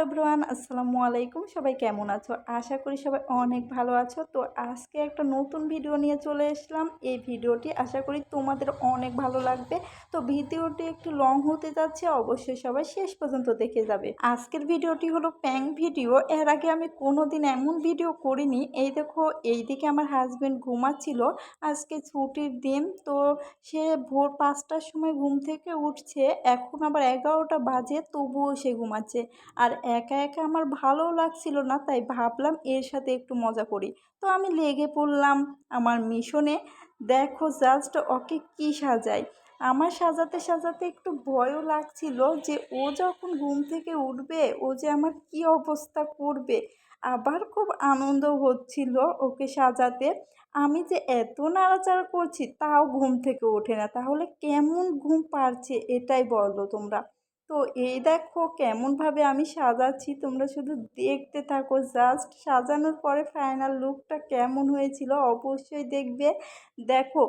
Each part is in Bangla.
এভরিওয়ান, আসসালামু আলাইকুম। সবাই কেমন আছো? আশা করি সবাই অনেক ভালো আছো। তো আজকে একটা নতুন ভিডিও নিয়ে চলে এসলাম। এই ভিডিওটি আশা করি তোমাদের অনেক ভালো লাগবে। তো ভিডিওটি একটু লং হতে যাচ্ছে, অবশ্যই সবাই শেষ পর্যন্ত দেখে যাবে। আজকের ভিডিওটি হলো প্র্যাঙ্ক ভিডিও। এর আগে আমি কোনোদিন এমন ভিডিও করিনি। এই দেখো, এইদিকে আমার হাজবেন্ড ঘুমাচ্ছিল। আজকে ছুটির দিন, তো সে ভোর 5টার সময় ঘুম থেকে উঠছে। এখন আবার 11টা বাজে, তবুও সে ঘুমাচ্ছে। আর একা একা আমার ভালো লাগছিল না, তাই ভাবলাম এর সাথে একটু মজা করি। তো আমি লেগে পড়লাম আমার মিশনে। দেখো জাস্ট ওকে কি সাজাই। আমার সাজাতে সাজাতে একটু ভয়ও লাগছিল যে ও যখন ঘুম থেকে উঠবে ও যে আমার কি অবস্থা করবে। আবার খুব আনন্দ হচ্ছিল ওকে সাজাতে। আমি যে এত নাড়াচাড়া করছি তাও ঘুম থেকে ওঠে না, তাহলে কেমন ঘুম পারছে এটাই বলো তোমরা। তো এই দেখো কেমনভাবে আমি সাজাচ্ছি, তোমরা শুধু দেখতে থাকো। জাস্ট সাজানোর পরে ফাইনাল লুকটা কেমন হয়েছিল অবশ্যই দেখবে। দেখো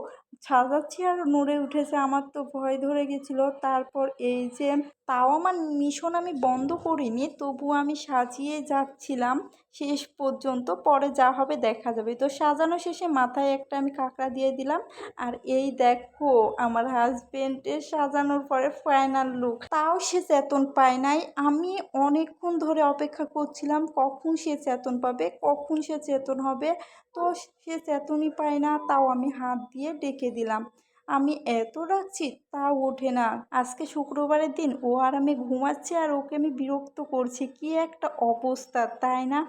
সাজাচ্ছি আর নড়ে উঠেছে, আমার তো ভয় ধরে গেছিলো। তারপর এই যে, তাও আমার মিশন আমি বন্ধ করিনি, তবুও আমি সাজিয়ে যাচ্ছিলাম শেষ পর্যন্ত। পরে যা হবে দেখা যাবে। তো সাজানো শেষে মাথায় একটা আমি কাঁকড়া দিয়ে দিলাম। আর এই দেখো আমার হাজবেন্ডের সাজানোর পরে ফাইনাল লুক। তাও সে চেতন পায় নাই। আমি অনেকক্ষণ ধরে অপেক্ষা করছিলাম কখন সে চেতন পাবে, কখন সে চেতন হবে। তো সে চেতনই পায় না, তাও আমি হাত দিয়ে ডেকে দিলাম। আমি এত ডাকছি তাও ওঠে না। আজকে শুক্রবারের দিন, ও আর আমি ঘুমাচ্ছে আর ওকে আমি বিরক্ত করছি, কি একটা অবস্থা তাই না।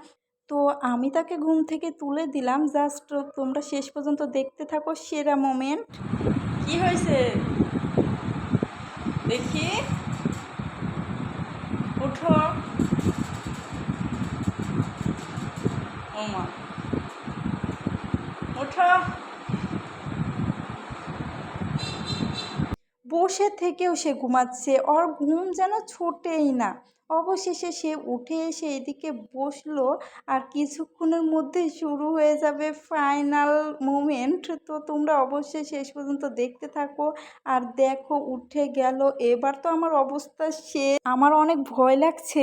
তো আমি তাকে ঘুম থেকে তুলে দিলাম। জাস্ট তোমরা শেষ পর্যন্ত দেখতে থাকো, সেরা মোমেন্ট। কি হয়েছে দেখি, ওঠো। ওমা, ওঠো। বসে থেকেও সে ঘুমাচ্ছে, ওর ঘুম যেন ছোটেই না। অবশেষে সে উঠে এসে এদিকে বসলো। আর কিছুক্ষণের মধ্যেই শুরু হয়ে যাবে ফাইনাল মোমেন্ট। তো তোমরা অবশ্যই শেষ পর্যন্ত দেখতে থাকো। আর দেখো উঠে গেল। এবার তো আমার অবস্থা শেষ, আমার অনেক ভয় লাগছে।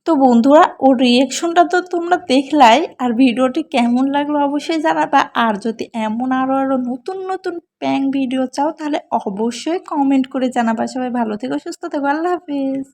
তো বন্ধুরা, ওর রিয়েকশনটা তো তোমরা দেখলাই। আর ভিডিওটি কেমন লাগলো অবশ্যই জানাবা। আর যদি এমন আরও নতুন নতুন প্র্যাঙ্ক ভিডিও চাও তাহলে অবশ্যই কমেন্ট করে জানাবা। সবাই ভালো থেকো, সুস্থ থেকো, আল্লাহ হাফিজ।